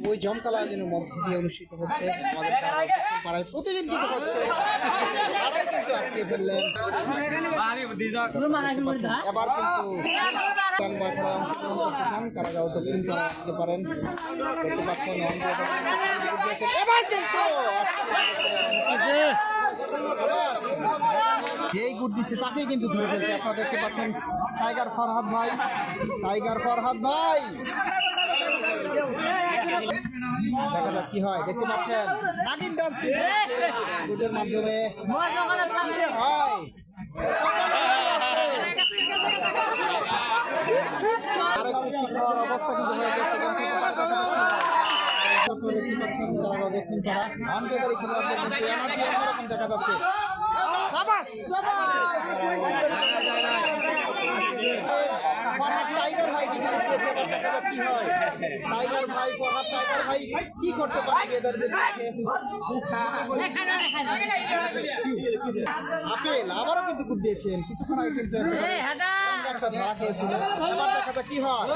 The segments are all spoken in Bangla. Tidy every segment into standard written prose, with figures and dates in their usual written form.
ওই জমকালো আয়োজনের মধ্য দিয়ে অনুষ্ঠিত হচ্ছে আমাদের পাড়ায় প্রতিদিন কিন্তু হচ্ছে তারাই কিন্তু আটকে ফেললেন এবার কিন্তু খেলায় অংশগ্রহণ করতে চান কারাগাঁও দক্ষিণ পাড়ায় আসতে পারেন দেখতে পাচ্ছেন এবার কিন্তু যেই গুড দিচ্ছে তাকেই কিন্তু ধরে ফেলছে আপনারা দেখতে পাচ্ছেন টাইগার ফরহাদ ভাই দেখা যাক কি হয় দেখতে পাচ্ছেন নাগিন ডান্স গুডের মাধ্যমে হয় অবস্থা কিন্তু হয়ে গেছে দেখতে পাচ্ছেন দক্ষিণ পাড়া আনবেদারি খেলোয়াড়দের কিন্তু এনার্জি অন্যরকম দেখা যাচ্ছে টাইগার ভাই কি দিয়েছে এবার দেখা যাক কি হয় টাইগার ভাই কি করতে পারে বেদারদের আপেল আবারও কিন্তু গুড দিয়েছেন কিছুক্ষণ আগে কিন্তু একটা ধরা খেয়েছিল এবার দেখা যাক কি হয়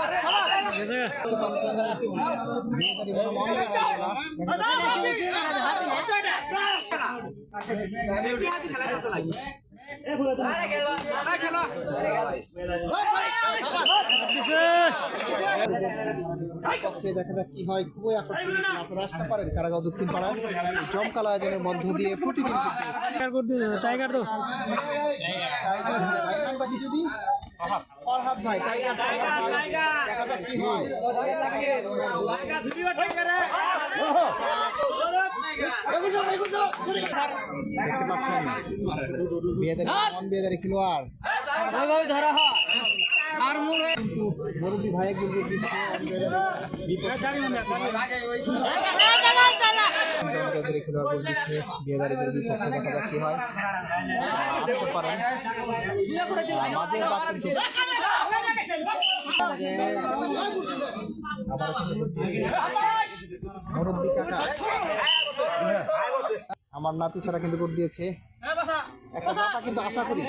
দেখা যাক কি হয় খুবই আকর্ষণীয় আপনারা আসতে পারেন কারাগাঁও দক্ষিণ পাড়ার জমকালো আয়োজনের মধ্য দিয়ে প্রতিদিন টাইগার যদি ফরহাদ ভাই টাইগার দেখা যাক কি হয় দেখতে পাচ্ছেন বিয়েদারি খেলোয়াড় মুরব্বী ভাই কিন্তু খেলোয়াড় গোল দিচ্ছে বিয়েদারিদের বিপক্ষে দেখা যাক কি হয় আসতে পারেন মাঝে মুরব্বী কাকা আমার নাতি ছাড়া কিন্তু গোল দিয়েছে একটা কথা কিন্তু আশা করি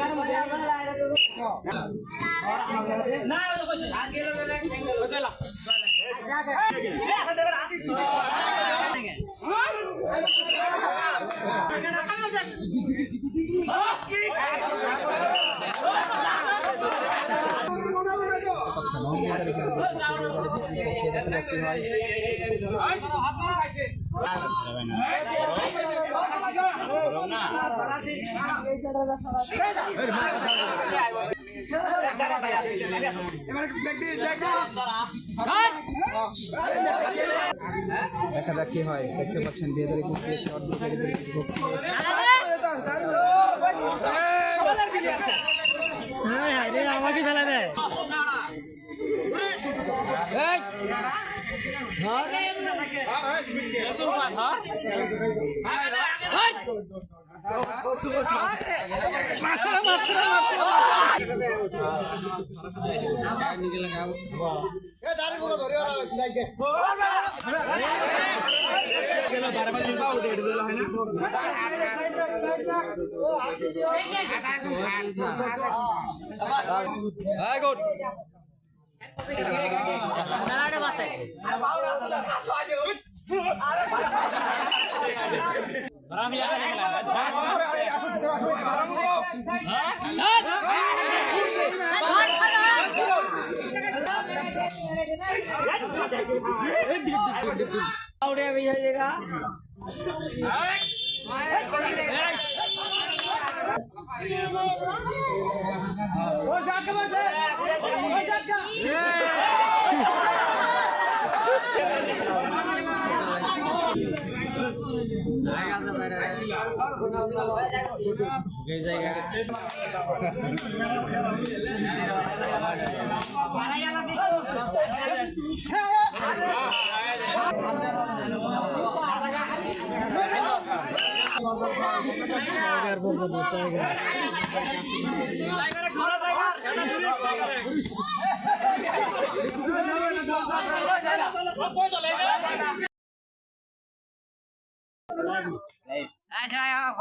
দেখা যাক কি হয় দেখতে পাচ্ছেন বিয়েদারি গুড দিয়েছে আমাকে ফেলা দেয়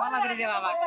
ক্ষমা করে দেওয়া আমাকে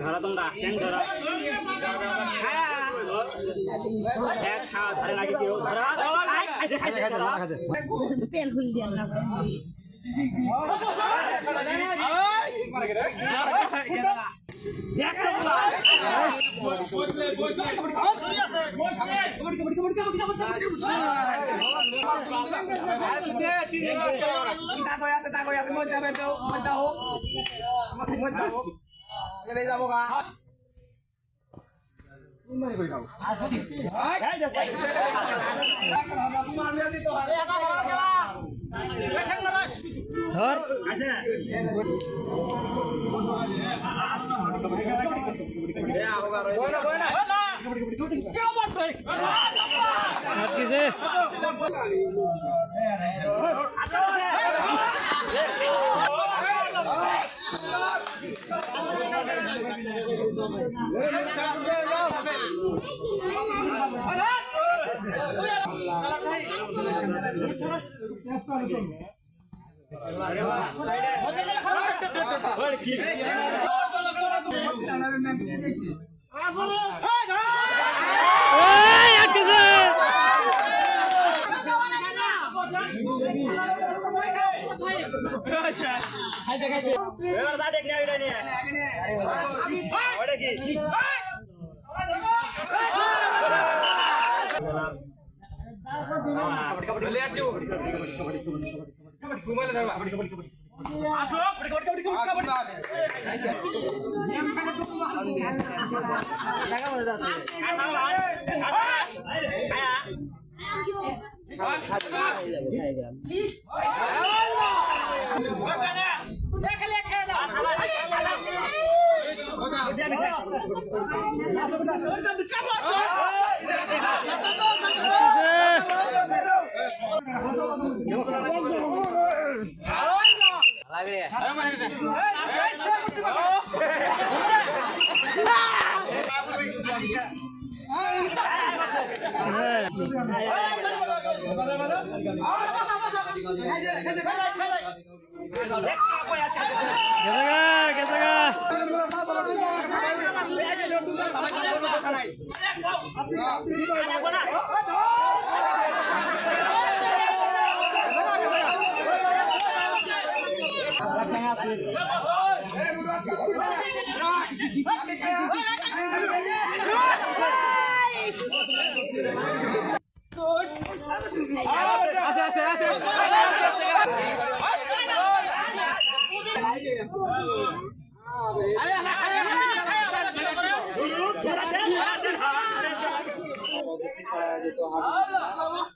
ধরা তোমরা ট্যাং ধরা এক খাওয়া ধরে লাগে কেউ ধরা পেন হুল দিয়া না ধর আটকেছে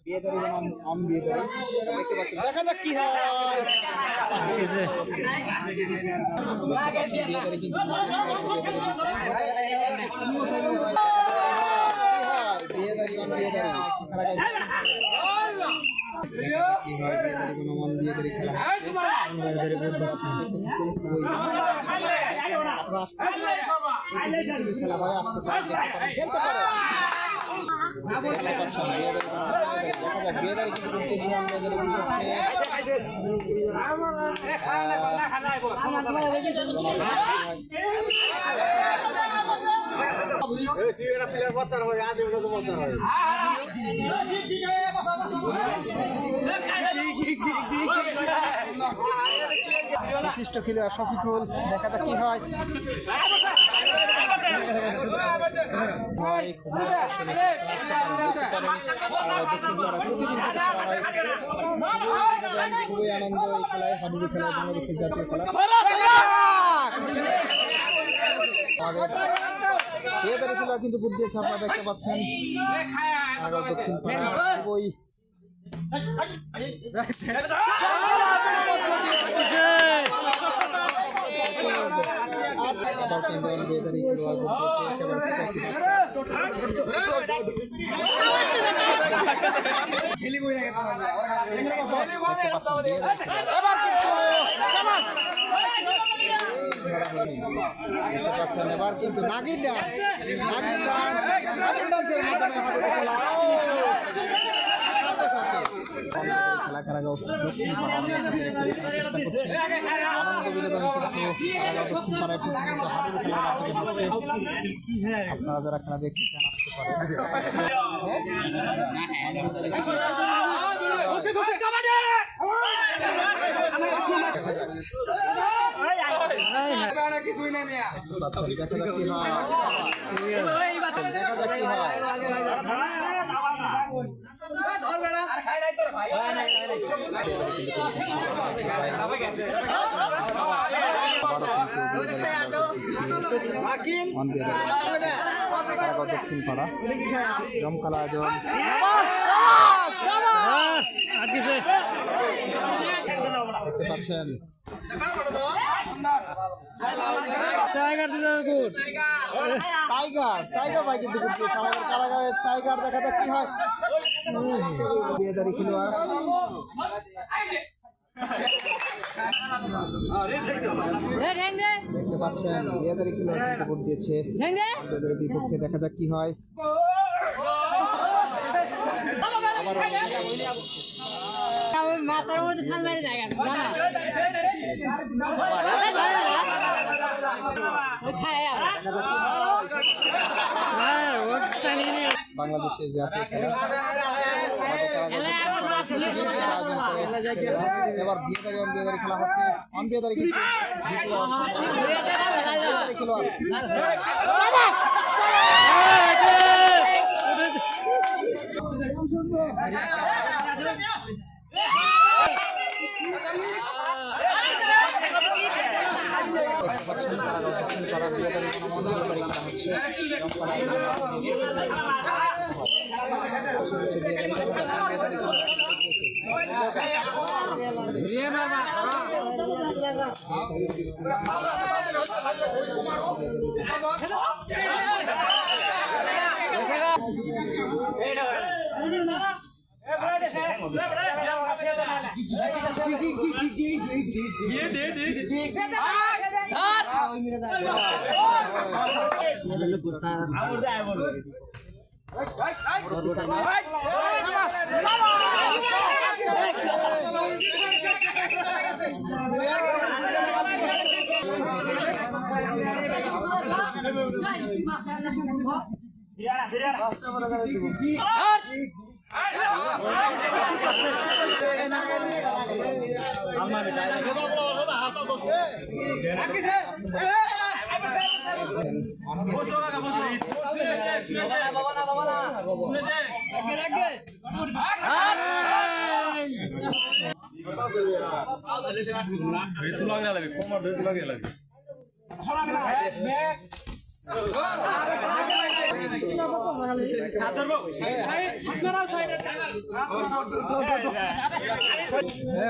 বিয়েদারি আম বিয়েদারি দেখতে পাচ্ছেন, দেখা যাক কি হয়। বিয়েদারি কিন্তু বিয়েদারি আম বিয়েদারি কি হয়, বিয়েদারি কোনো আম বিয়েদারি খেলা খেলা হয়, আসতে পারে খেলতে পারে। দেখা যাক বিয়েদারি কিন্তু করতেছি বিশিষ্ট খেলোয়াড় শফিকুল, দেখা যাক কি হয়। খুবই আনন্দ এই খেলায়, হাডুডু খেলা বাংলাদেশের জাতীয় খেলা। বিয়েদারি খেলা কিন্তু বুট দিয়েছে, আপনারা দেখতে পাচ্ছেন। দক্ষিণ পাড়া খুবই আর আবার কিন্তু বিয়েদারি খেলোয়াড় বলতেছে একেবারে ছোট একটি বাচ্চা। দেখতে পাচ্ছেন বিয়েদারি খেলোয়াড়। দেখতে পাচ্ছেন এবার কিন্তু নাগিন ডান্স ডান্সের মাধ্যমে হাঁটুটা খেলা সাথে সাথে খেলা কারাগাঁও দক্ষিণ পাড়া চেষ্টা করছে আনন্দ বিনোদন কিন্তু কারাগাঁও দক্ষিণ পাড়ায় প্রতিনিয়ত হাঁটুর খেলা নাটকে হচ্ছে। আপনারা যারা খেলা দেখতে চান আসতে পারেন। দেখা যাক কি হয়, দেখা যাক কি হয়। দক্ষিণ পাড়া জমকালা আয়োজন দেখতে পাচ্ছেন। টাইগার ভাই কিন্তু আমাদের কারাগাঁওয়ের টাইগার। দেখা যাক কি হয়। বিয়েদারি খেলোয়াড় দেখতে পাচ্ছেন বিয়েদারি খেলোয়াড় কিন্তু ভোট দিয়েছে বিয়েদারির বিপক্ষে। দেখা যাক কি হয়। মাথার মধ্যে ঠান্ডা জায়গা বাংলাদেশের জাতীয় খেলা এবার বিয়েদারি খেলা হচ্ছে। বিয়েদারি খেলোয়াড়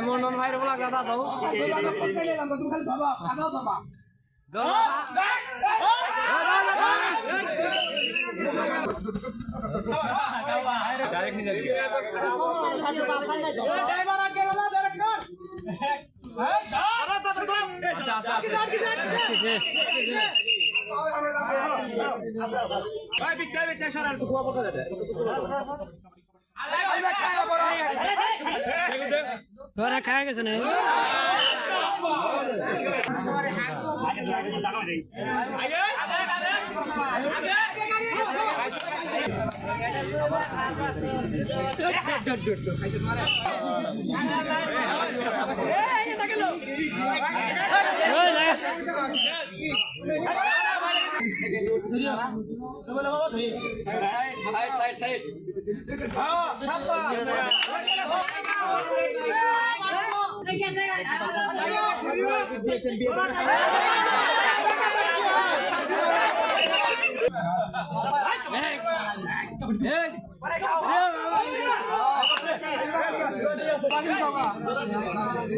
মন্ডন ভাইয়ের বলা দাদা দাও ওরা খায় গেছে না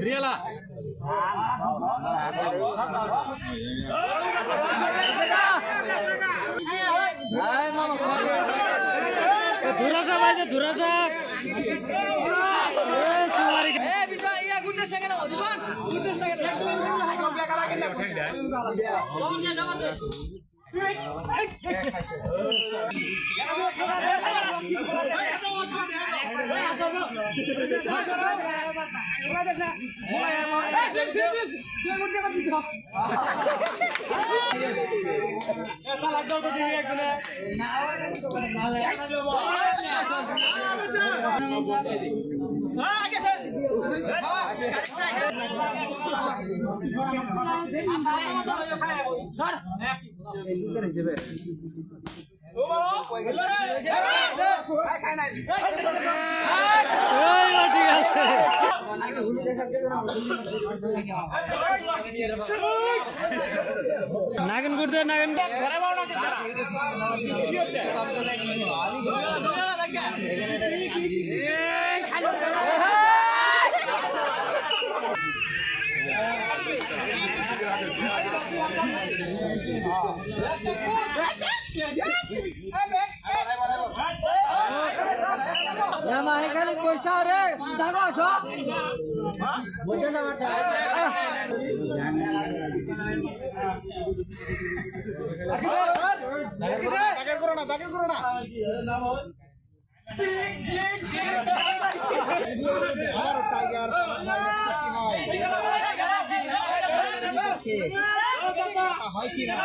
রিয়ালা যে ধরে থাক সুমারি ঠিক আছে নাগন করতে নাগন খালি পয়সা রে দেখো সব দাগের করো না আবার টাইগার হয় কি না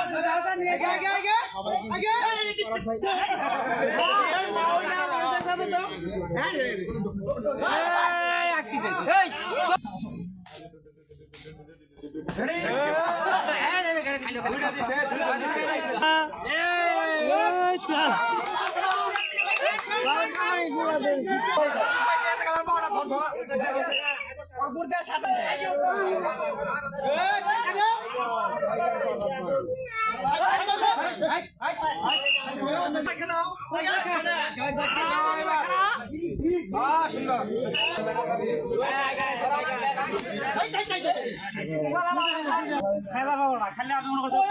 খেলা পাবো না খালি আমি মনে করছি